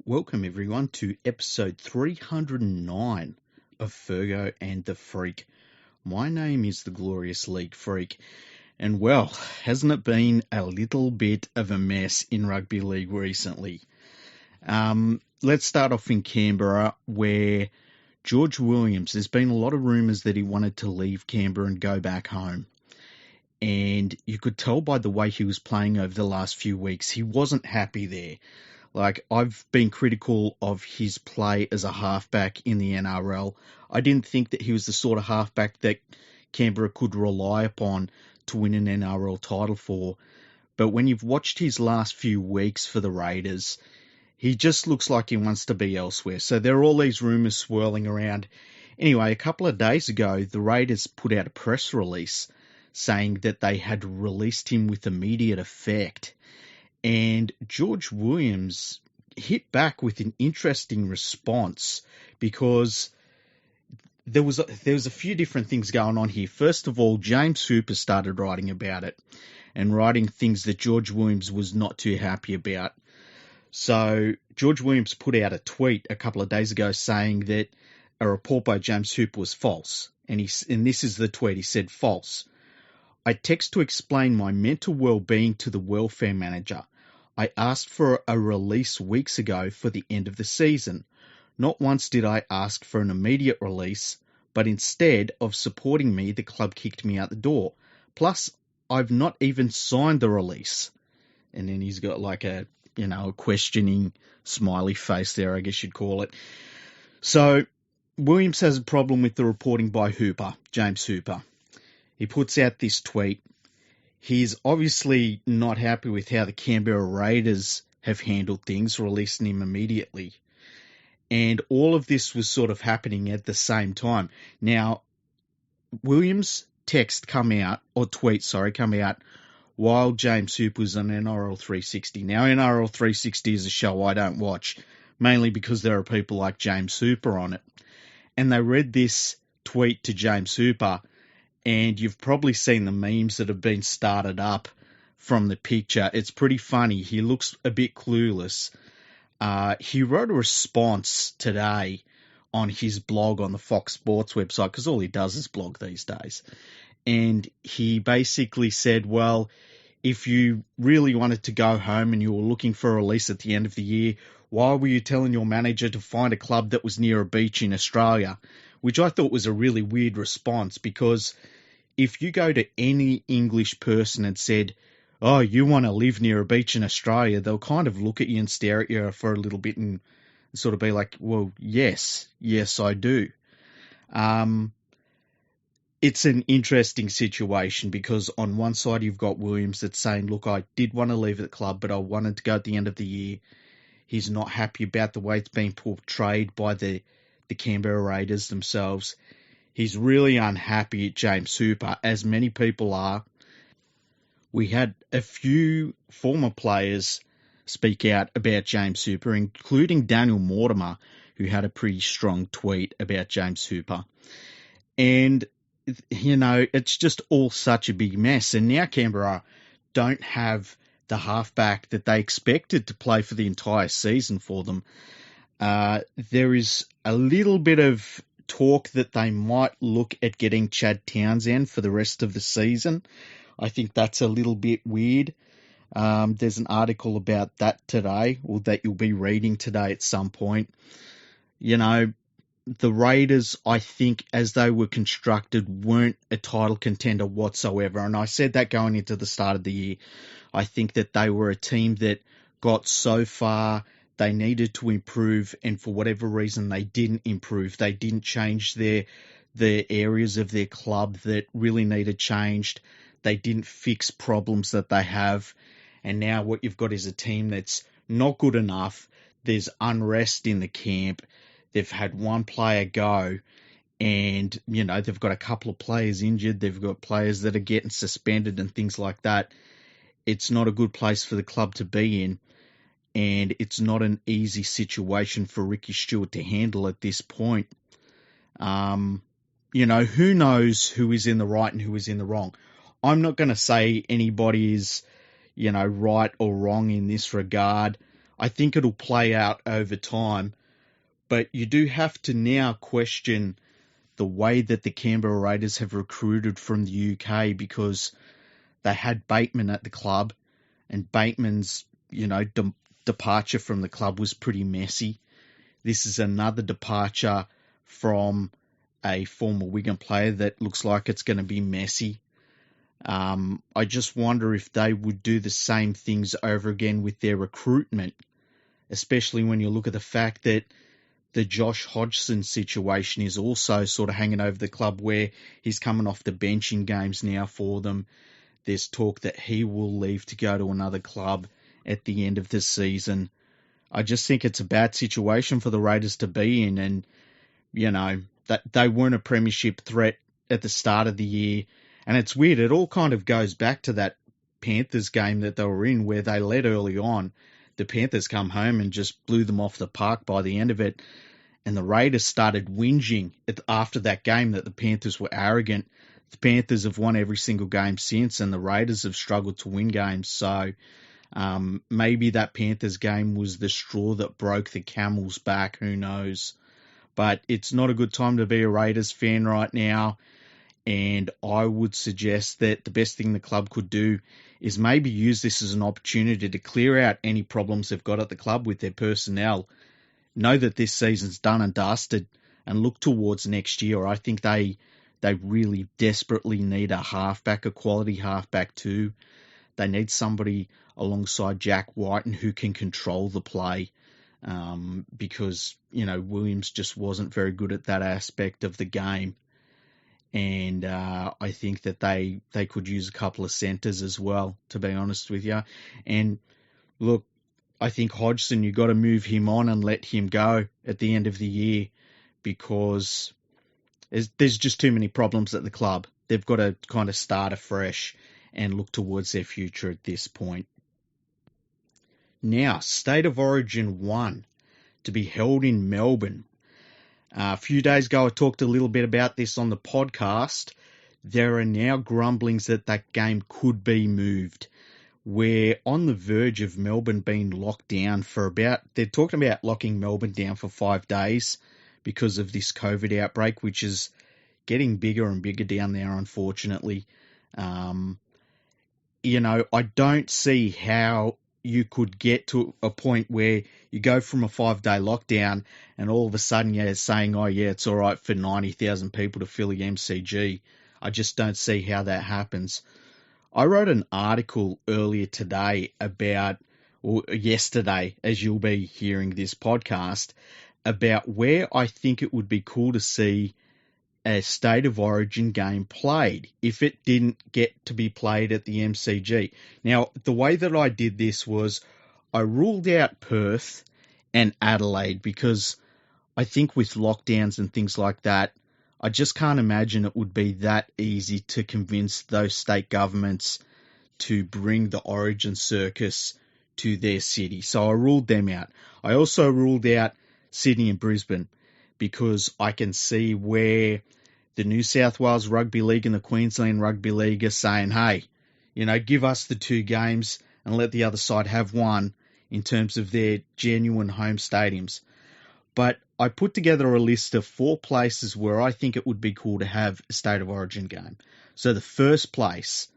Welcome everyone to episode 309 of Fergo and the Freak. My name is the Glorious League Freak, and well, hasn't it been a little bit of a mess in rugby league recently? Let's start off in Canberra, where George Williams, there's been a lot of rumours that he wanted to leave Canberra and go back home. And you could tell by the way he was playing over the last few weeks, he wasn't happy there. Like, I've been critical of his play as a halfback in the NRL. I didn't think that he was the sort of halfback that Canberra could rely upon to win an NRL title for. But when you've watched his last few weeks for the Raiders, he just looks like he wants to be elsewhere. So there are all these rumours swirling around. Anyway, a couple of days ago, the Raiders put out a press release saying that they had released him with immediate effect. And George Williams hit back with an interesting response because there was a few different things going on here. First of all, James Hooper started writing about it and writing things that George Williams was not too happy about. So George Williams put out a tweet a couple of days ago saying that a report by James Hooper was false. And this is the tweet. He said, "False. I text to explain my mental well-being to the welfare manager. I asked for a release weeks ago for the end of the season. Not once did I ask for an immediate release, but instead of supporting me, the club kicked me out the door. Plus, I've not even signed the release." And then he's got like a questioning smiley face there, I guess you'd call it. So Williams has a problem with the reporting by Hooper, James Hooper. He puts out this tweet. He's obviously not happy with how the Canberra Raiders have handled things, releasing him immediately. And all of this was sort of happening at the same time. Now, Williams' tweet come out while James Hooper was on NRL 360. Now, NRL 360 is a show I don't watch, mainly because there are people like James Hooper on it. And they read this tweet to James Hooper, and you've probably seen the memes that have been started up from the picture. It's pretty funny. He looks a bit clueless. He wrote a response today on his blog on the Fox Sports website, because all he does is blog these days. And he basically said, well, if you really wanted to go home and you were looking for a release at the end of the year, why were you telling your manager to find a club that was near a beach in Australia? Which I thought was a really weird response, because if you go to any English person and said, oh, you want to live near a beach in Australia, they'll kind of look at you and stare at you for a little bit and sort of be like, well, yes, I do. It's an interesting situation, because on one side you've got Williams that's saying, look, I did want to leave the club, but I wanted to go at the end of the year. He's not happy about the way it's been portrayed by the Canberra Raiders themselves. He's really unhappy at James Hooper, as many people are. We had a few former players speak out about James Hooper, including Daniel Mortimer, who had a pretty strong tweet about James Hooper. And, it's just all such a big mess. And now Canberra don't have the halfback that they expected to play for the entire season for them. There is a little bit of talk that they might look at getting Chad Townsend for the rest of the season. I think that's a little bit weird. There's an article about that today, or that you'll be reading today at some point. The Raiders, I think, as they were constructed, weren't a title contender whatsoever. And I said that going into the start of the year. I think that they were a team that got so far. They needed to improve, and for whatever reason, they didn't improve. They didn't change the areas of their club that really needed changed. They didn't fix problems that they have. And now what you've got is a team that's not good enough. There's unrest in the camp. They've had one player go, and, they've got a couple of players injured. They've got players that are getting suspended and things like that. It's not a good place for the club to be in. And it's not an easy situation for Ricky Stewart to handle at this point. Who knows who is in the right and who is in the wrong. I'm not going to say anybody is, right or wrong in this regard. I think it'll play out over time. But you do have to now question the way that the Canberra Raiders have recruited from the UK, because they had Bateman at the club, and Bateman's, departure from the club was pretty messy. This is another departure from a former Wigan player that looks like it's going to be messy. I just wonder if they would do the same things over again with their recruitment, especially when you look at the fact that the Josh Hodgson situation is also sort of hanging over the club, where he's coming off the bench in games now for them. There's talk that he will leave to go to another club at the end of the season. I just think it's a bad situation for the Raiders to be in, and, that they weren't a premiership threat at the start of the year. And it's weird, it all kind of goes back to that Panthers game that they were in, where they led early on. The Panthers come home and just blew them off the park by the end of it. And the Raiders started whinging after that game that the Panthers were arrogant. The Panthers have won every single game since, and the Raiders have struggled to win games. So maybe that Panthers game was the straw that broke the camel's back. Who knows? But it's not a good time to be a Raiders fan right now. And I would suggest that the best thing the club could do is maybe use this as an opportunity to clear out any problems they've got at the club with their personnel. Know that this season's done and dusted, and look towards next year. I think they really desperately need a quality halfback too. They need somebody alongside Jack Whiten who can control the play, because, Williams just wasn't very good at that aspect of the game. And I think that they could use a couple of centres as well, to be honest with you. And look, I think Hodgson, you've got to move him on and let him go at the end of the year, because there's just too many problems at the club. They've got to kind of start afresh and look towards their future at this point. Now, State of Origin 1 to be held in Melbourne. A few days ago, I talked a little bit about this on the podcast. There are now grumblings that game could be moved. We're on the verge of Melbourne being locked down they're talking about locking Melbourne down for 5 days because of this COVID outbreak, which is getting bigger and bigger down there, unfortunately. I don't see how you could get to a point where you go from a 5-day lockdown and all of a sudden you're saying, oh yeah, it's all right for 90,000 people to fill the MCG. I just don't see how that happens. I wrote an article earlier today or yesterday, as you'll be hearing this podcast, about where I think it would be cool to see a State of Origin game played if it didn't get to be played at the MCG. Now, the way that I did this was I ruled out Perth and Adelaide, because I think with lockdowns and things like that, I just can't imagine it would be that easy to convince those state governments to bring the Origin circus to their city. So I ruled them out. I also ruled out Sydney and Brisbane, because I can see where the New South Wales Rugby League and the Queensland Rugby League are saying, hey, give us the 2 games and let the other side have one in terms of their genuine home stadiums. But I put together a list of 4 places where I think it would be cool to have a State of Origin game. So the first place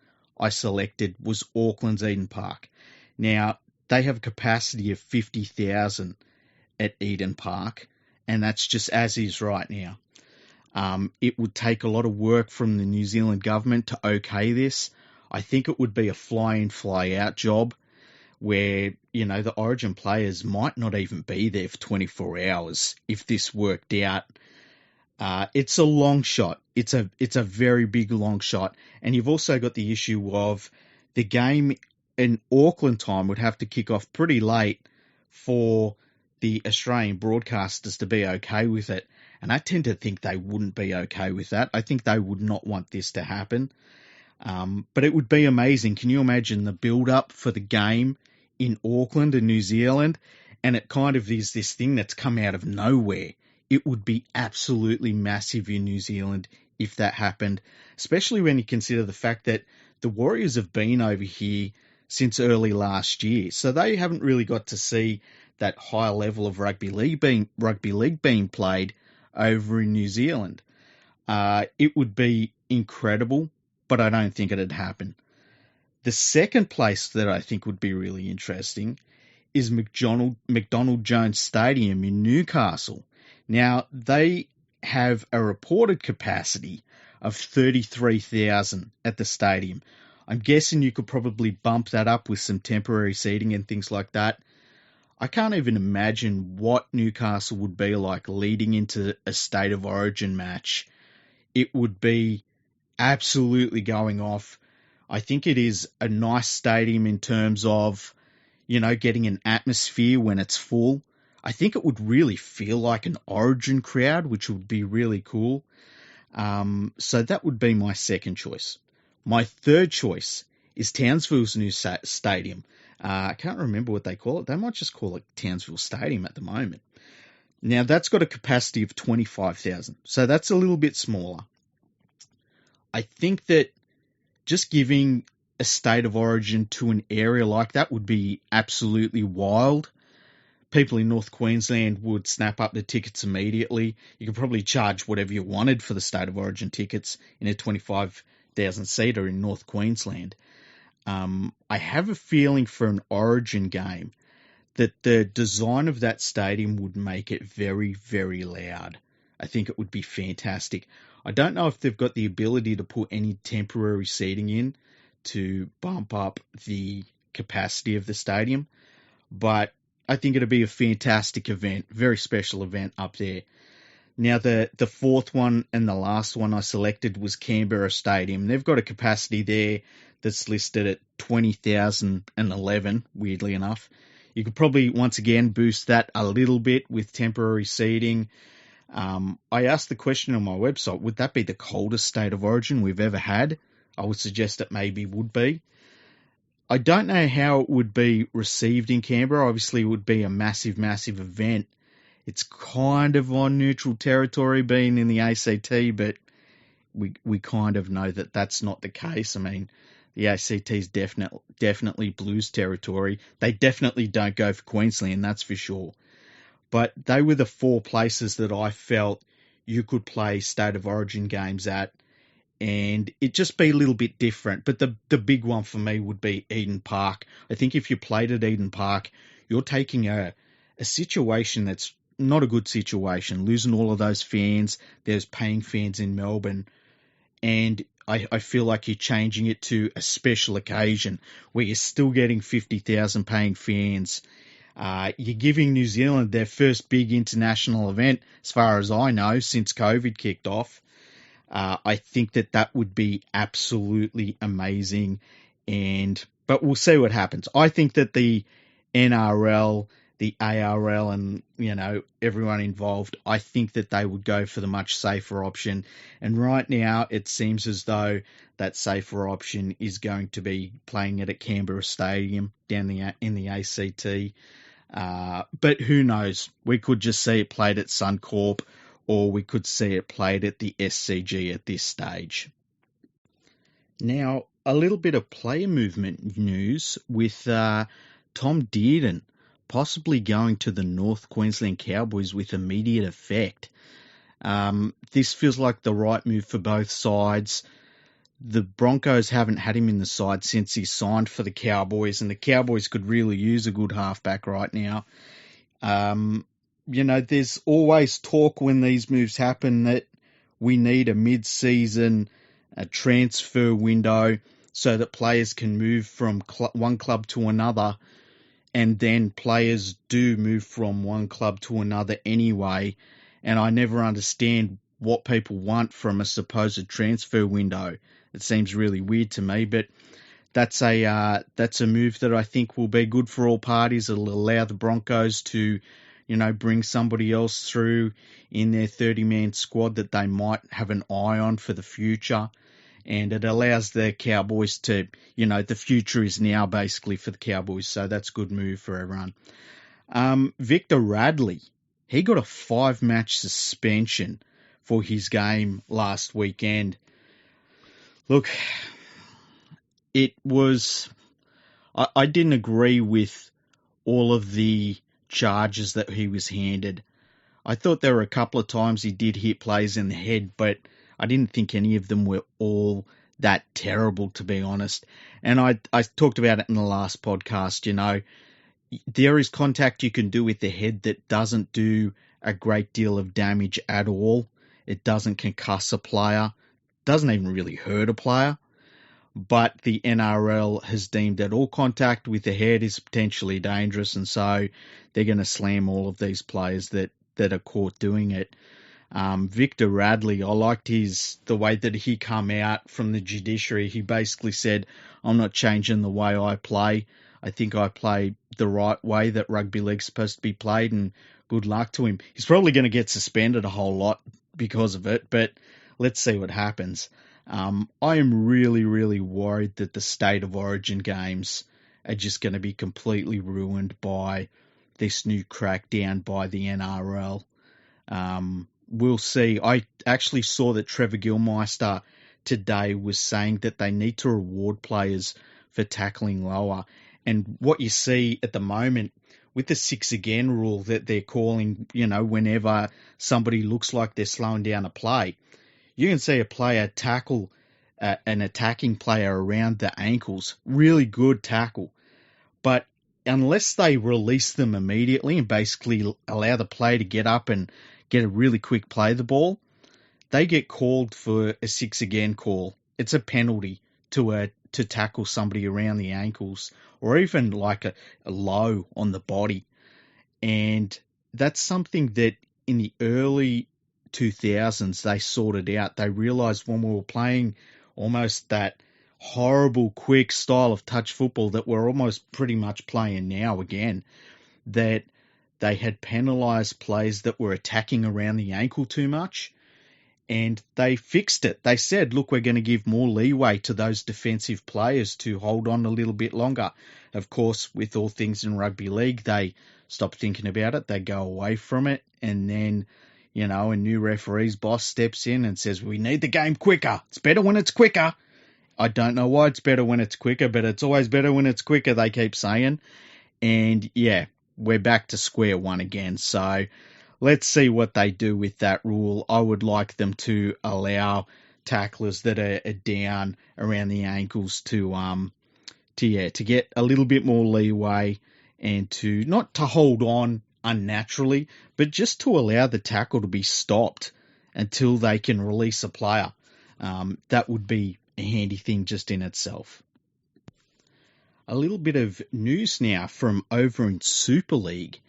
I selected was Auckland's Eden Park. Now, they have a capacity of 50,000 at Eden Park, and that's just as is right now. It would take a lot of work from the New Zealand government to okay this. I think it would be a fly-in, fly-out job where, the Origin players might not even be there for 24 hours if this worked out. It's a long shot. It's a very big long shot. And you've also got the issue of the game in Auckland time would have to kick off pretty late for the Australian broadcasters to be okay with it. And I tend to think they wouldn't be okay with that. I think they would not want this to happen. But it would be amazing. Can you imagine the build-up for the game in Auckland and New Zealand? And it kind of is this thing that's come out of nowhere. It would be absolutely massive in New Zealand if that happened, especially when you consider the fact that the Warriors have been over here since early last year. So they haven't really got to see that high level of rugby league being played over in New Zealand. It would be incredible, but I don't think it'd happen. The second place that I think would be really interesting is McDonald Jones Stadium in Newcastle. Now, they have a reported capacity of 33,000 at the stadium. I'm guessing you could probably bump that up with some temporary seating and things like that. I can't even imagine what Newcastle would be like leading into a State of Origin match. It would be absolutely going off. I think it is a nice stadium in terms of, getting an atmosphere when it's full. I think it would really feel like an Origin crowd, which would be really cool. So that would be my second choice. My third choice is Townsville's new stadium. I can't remember what they call it. They might just call it Townsville Stadium at the moment. Now, that's got a capacity of 25,000, so that's a little bit smaller. I think that just giving a State of Origin to an area like that would be absolutely wild. People in North Queensland would snap up the tickets immediately. You could probably charge whatever you wanted for the State of Origin tickets in a 25,000 seater in North Queensland. I have a feeling for an Origin game that the design of that stadium would make it very, very loud. I think it would be fantastic. I don't know if they've got the ability to put any temporary seating in to bump up the capacity of the stadium, but I think it'll be a fantastic event, very special event up there. Now, the fourth one and the last one I selected was Canberra Stadium. They've got a capacity there that's listed at 20,011, weirdly enough. You could probably, once again, boost that a little bit with temporary seating. I asked the question on my website, would that be the coldest State of Origin we've ever had? I would suggest it maybe would be. I don't know how it would be received in Canberra. Obviously, it would be a massive, massive event. It's kind of on neutral territory being in the ACT, but we kind of know that that's not the case. I mean, the ACT is definitely Blues territory. They definitely don't go for Queensland, that's for sure. But they were the four places that I felt you could play State of Origin games at, and it just be a little bit different. But the big one for me would be Eden Park. I think if you played at Eden Park, you're taking a situation that's not a good situation, losing all of those fans. There's paying fans in Melbourne, and I feel like you're changing it to a special occasion where you're still getting 50,000 paying fans. You're giving New Zealand their first big international event, as far as I know, since COVID kicked off. I think that would be absolutely amazing, but we'll see what happens. I think that the NRL, the ARL, and everyone involved, I think that they would go for the much safer option. And right now, it seems as though that safer option is going to be playing it at Canberra Stadium down in the ACT. But who knows? We could just see it played at Suncorp, or we could see it played at the SCG at this stage. Now, a little bit of player movement news with Tom Dearden possibly going to the North Queensland Cowboys with immediate effect. This feels like the right move for both sides. The Broncos haven't had him in the side since he signed for the Cowboys, and the Cowboys could really use a good halfback right now. There's always talk when these moves happen that we need a mid-season transfer window so that players can move from one club to another, and then players do move from one club to another anyway. And I never understand what people want from a supposed transfer window. It seems really weird to me, but that's a move that I think will be good for all parties. It'll allow the Broncos to, bring somebody else through in their 30-man squad that they might have an eye on for the future. And it allows the Cowboys to, the future is now basically for the Cowboys. So that's a good move for everyone. Victor Radley, he got a 5-match suspension for his game last weekend. Look, it was, I didn't agree with all of the charges that he was handed. I thought there were a couple of times he did hit players in the head, but I didn't think any of them were all that terrible, to be honest. And I talked about it in the last podcast, there is contact you can do with the head that doesn't do a great deal of damage at all. It doesn't concuss a player, doesn't even really hurt a player. But the NRL has deemed that all contact with the head is potentially dangerous, and so they're going to slam all of these players that are caught doing it. Victor Radley, I liked the way that he come out from the judiciary. He basically said, I'm not changing the way I play. I think I play the right way that rugby league's supposed to be played, and good luck to him. He's probably going to get suspended a whole lot because of it, but let's see what happens. I am really, really worried that the State of Origin games are just going to be completely ruined by this new crackdown by the NRL. We'll see. I actually saw that Trevor Gilmeister today was saying that they need to reward players for tackling lower. And what you see at the moment with the 6 again rule that they're calling, whenever somebody looks like they're slowing down a play, you can see a player tackle an attacking player around the ankles. Really good tackle. But unless they release them immediately and basically allow the player to get up and get a really quick play of the ball, they get called for a 6 again call. It's a penalty to tackle somebody around the ankles or even like a low on the body. And that's something that in the early 2000s they sorted out. They realised when we were playing almost that horrible quick style of touch football that we're almost pretty much playing now again, that they had penalised players that were attacking around the ankle too much, and they fixed it. They said, look, we're going to give more leeway to those defensive players to hold on a little bit longer. Of course, with all things in rugby league, they stop thinking about it. They go away from it, and then a new referee's boss steps in and says, we need the game quicker. It's better when it's quicker. I don't know why it's better when it's quicker, but it's always better when it's quicker, they keep saying. And yeah, we're back to square one again. So let's see what they do with that rule. I would like them to allow tacklers that are down around the ankles to get a little bit more leeway and to not to hold on unnaturally, but just to allow the tackle to be stopped until they can release a player. That would be a handy thing just in itself. A little bit of news now from over in Super League,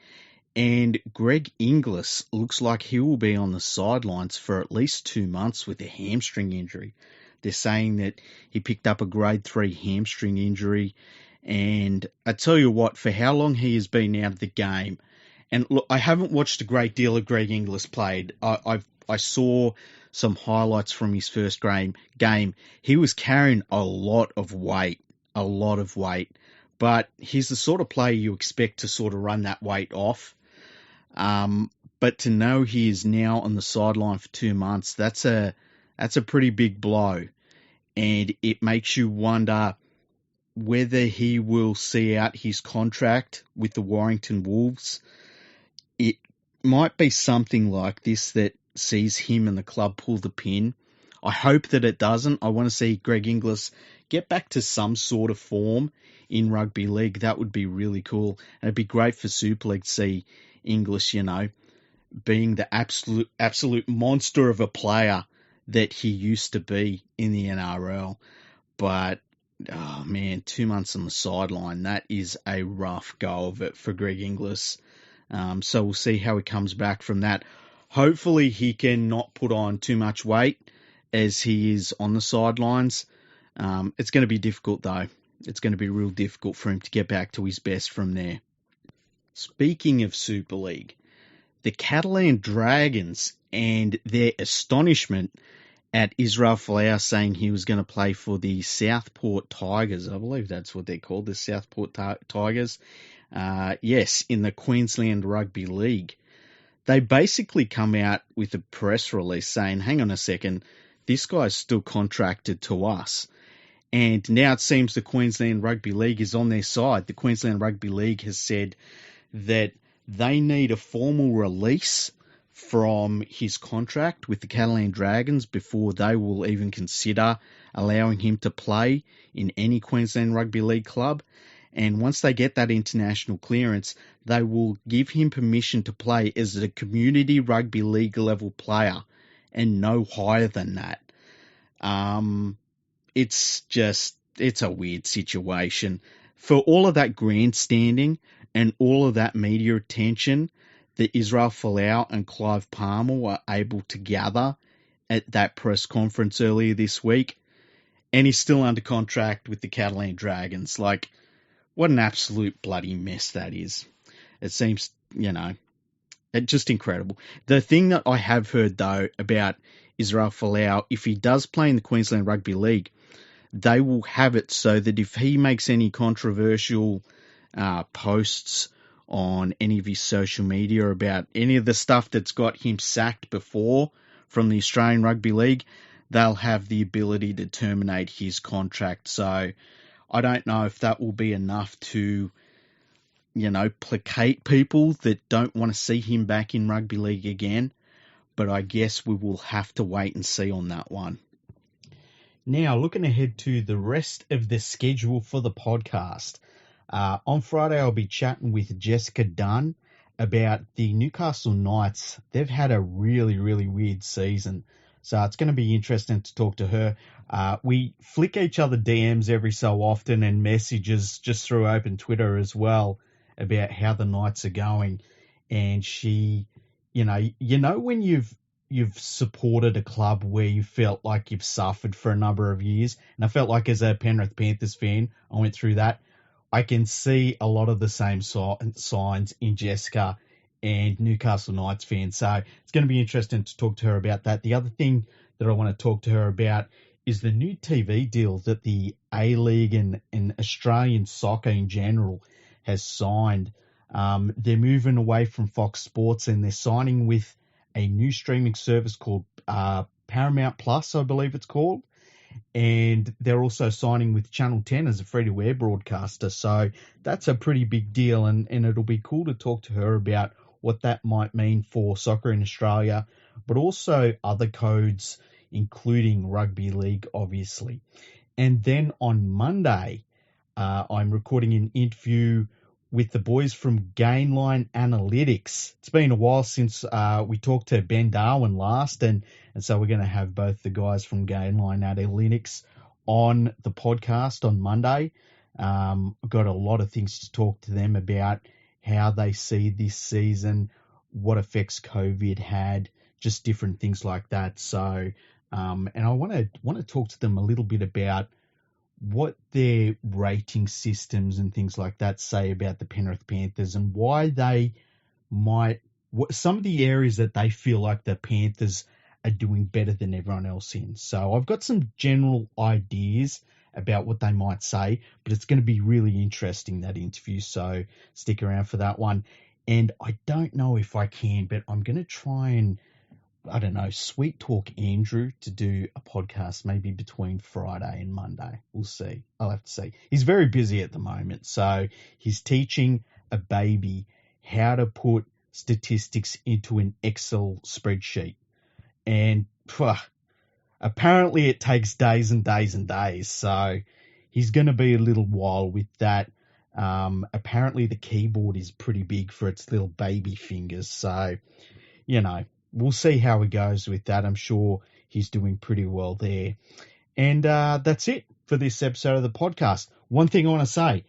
and Greg Inglis looks like he will be on the sidelines for at least 2 months with a hamstring injury. They're saying that he picked up a grade 3 hamstring injury, and I tell you what, for how long he has been out of the game, and look, I haven't watched a great deal of Greg Inglis played. I saw some highlights from his first game. He was carrying a lot of weight, but he's the sort of player you expect to sort of run that weight off. But to know he is now on the sideline for 2 months, that's a pretty big blow, and it makes you wonder whether he will see out his contract with the Warrington Wolves. It might be something like this that sees him and the club pull the pin. I hope that it doesn't. I want to see Greg Inglis get back to some sort of form in rugby league. That would be really cool. And it'd be great for Super League to see Inglis, being the absolute monster of a player that he used to be in the NRL. But, oh man, 2 months on the sideline, that is a rough go of it for Greg Inglis. So we'll see how he comes back from that. Hopefully he can not put on too much weight as he is on the sidelines. It's going to be difficult, though. It's going to be real difficult for him to get back to his best from there. Speaking of Super League, the Catalan Dragons and their astonishment at Israel Folau saying he was going to play for the Southport Tigers. I believe that's what they're called, the Southport Tigers. Yes, in the Queensland Rugby League. They basically come out with a press release saying, hang on a second, this guy's still contracted to us. And now it seems the Queensland Rugby League is on their side. The Queensland Rugby League has said that they need a formal release from his contract with the Catalan Dragons before they will even consider allowing him to play in any Queensland Rugby League club. And once they get that international clearance, they will give him permission to play as a community rugby league level player and no higher than that. It's a weird situation. For all of that grandstanding and all of that media attention that Israel Folau and Clive Palmer were able to gather at that press conference earlier this week, and he's still under contract with the Catalan Dragons. Like, what an absolute bloody mess that is. It seems, just incredible. The thing that I have heard, though, about Israel Folau, if he does play in the Queensland Rugby League, they will have it so that if he makes any controversial posts on any of his social media about any of the stuff that's got him sacked before from the Australian Rugby League, they'll have the ability to terminate his contract. So I don't know if that will be enough to, placate people that don't want to see him back in rugby league again. But I guess we will have to wait and see on that one. Now, looking ahead to the rest of the schedule for the podcast. On Friday, I'll be chatting with Jessica Dunn about the Newcastle Knights. They've had a really, really weird season. So it's going to be interesting to talk to her. We flick each other DMs every so often and messages just through open Twitter as well about how the Knights are going. And she, when you've supported a club where you felt like you've suffered for a number of years, and I felt like as a Penrith Panthers fan, I went through that. I can see a lot of the same signs in Jessica and Newcastle Knights fans. So it's going to be interesting to talk to her about that. The other thing that I want to talk to her about is the new TV deal that the A-League and Australian soccer in general has signed. They're moving away from Fox Sports and they're signing with a new streaming service called Paramount Plus, I believe it's called. And they're also signing with Channel 10 as a free-to-air broadcaster. So that's a pretty big deal, and it'll be cool to talk to her about what that might mean for soccer in Australia, but also other codes, including rugby league, obviously. And then on Monday, I'm recording an interview with the boys from Gainline Analytics. It's been a while since we talked to Ben Darwin last, and so we're going to have both the guys from Gainline Analytics on the podcast on Monday. I've got a lot of things to talk to them about, how they see this season, what effects COVID had, just different things like that. So, and I want to talk to them a little bit about what their rating systems and things like that say about the Penrith Panthers and why they might, some of the areas that they feel like the Panthers are doing better than everyone else in. So I've got some general ideas about what they might say, but it's going to be really interesting, that interview. So stick around for that one. And I don't know if I can, but I'm going to try and, sweet talk Andrew to do a podcast maybe between Friday and Monday. We'll see. I'll have to see. He's very busy at the moment. So he's teaching a baby how to put statistics into an Excel spreadsheet. And apparently it takes days and days and days. So he's going to be a little while with that. Apparently the keyboard is pretty big for its little baby fingers. So, we'll see how he goes with that. I'm sure he's doing pretty well there. And that's it for this episode of the podcast. One thing I want to say,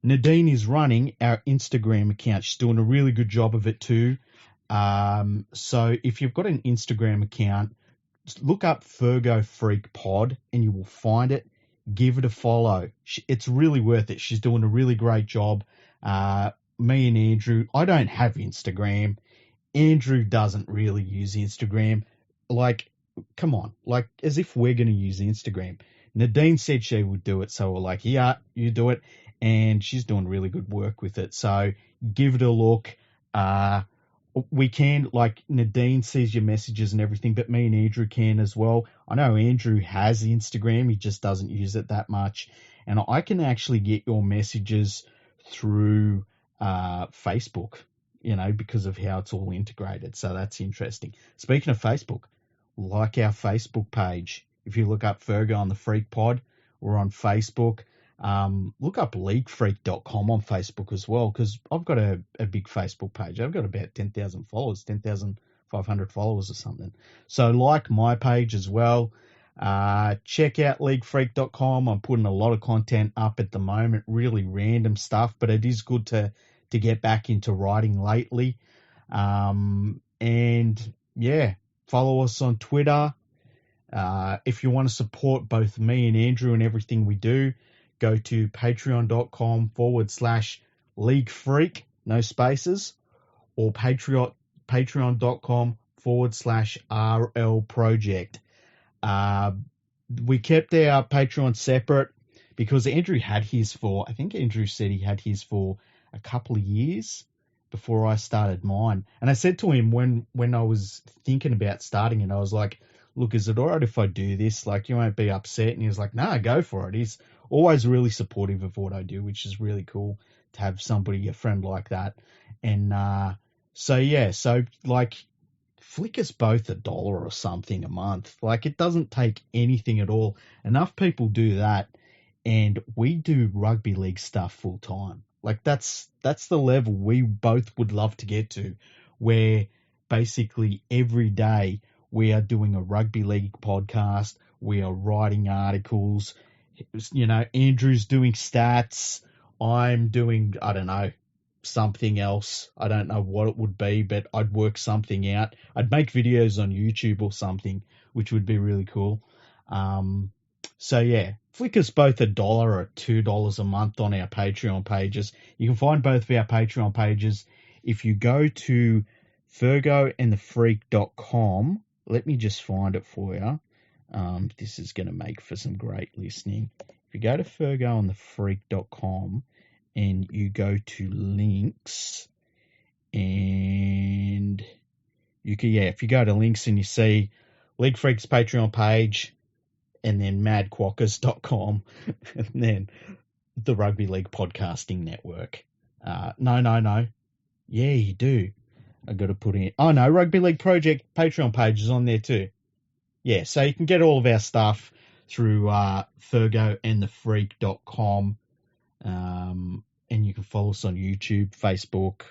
Nadine is running our Instagram account. She's doing a really good job of it too. So if you've got an Instagram account, look up Fergo Freak Pod and you will find it. Give it a follow. It's really worth it. She's doing a really great job. Me and Andrew, I don't have Instagram. Andrew doesn't really use Instagram. Like, come on. Like, as if we're going to use Instagram. Nadine said she would do it, so we're like, yeah, you do it. And she's doing really good work with it. So give it a look. we can, like, Nadine sees your messages and everything, but me and Andrew can as well. I know Andrew has Instagram, he just doesn't use it that much. And I can actually get your messages through Facebook, because of how it's all integrated. So that's interesting. Speaking of Facebook, like our Facebook page. If you look up Fergo on the Freak Pod, we're on Facebook. Look up leaguefreak.com on Facebook as well, because I've got a big Facebook page. I've got about 10,000 followers, 10,500 followers or something. So like my page as well. Check out leaguefreak.com. I'm putting a lot of content up at the moment, really random stuff, but it is good to get back into writing lately. And yeah, follow us on Twitter. If you want to support both me and Andrew and everything we do, go to patreon.com/leaguefreak, no spaces, or patreon.com/RL project. We kept our Patreon separate because Andrew had his I think Andrew said he had his for a couple of years before I started mine. And I said to him when I was thinking about starting it, I was like, look, is it all right if I do this? Like, you won't be upset. And he was like, no, go for it. He's always really supportive of what I do, which is really cool to have somebody, a friend like that. And so like, flick us both $1 or something a month. Like, it doesn't take anything at all. Enough people do that, and we do rugby league stuff full time. Like, that's the level we both would love to get to, where basically every day we are doing a rugby league podcast. We are writing articles. Andrew's doing stats. I'm doing, I don't know, something else. I don't know what it would be, but I'd work something out. I'd make videos on YouTube or something, which would be really cool. So yeah, flick us both $1 or $2 a month on our Patreon pages. You can find both of our Patreon pages if you go to fergoandthefreak.com. Let me just find it for you. This is going to make for some great listening. If you go to fergoandthefreak.com and you go to links, and you can, if you go to links and you see League Freak's Patreon page, and then madquackers.com, and then the Rugby League Podcasting Network. No. Yeah, you do. I got to put in. Oh no, Rugby League Project Patreon page is on there too. Yeah, so you can get all of our stuff through fergoandthefreak.com. And you can follow us on YouTube, Facebook,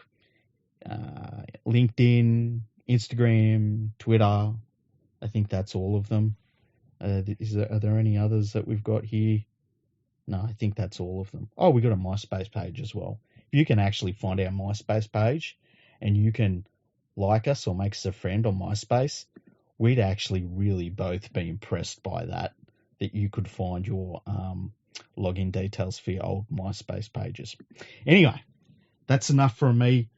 LinkedIn, Instagram, Twitter. I think that's all of them. Are there any others that we've got here? No, I think that's all of them. Oh, we got a MySpace page as well. You can actually find our MySpace page, and you can like us or make us a friend on MySpace. We'd actually really both be impressed by that you could find your login details for your old MySpace pages. Anyway, that's enough from me.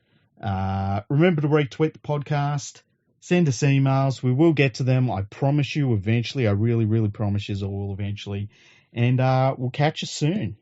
Remember to retweet the podcast. Send us emails. We will get to them. I promise you eventually. I really, really promise you I will eventually. And we'll catch you soon.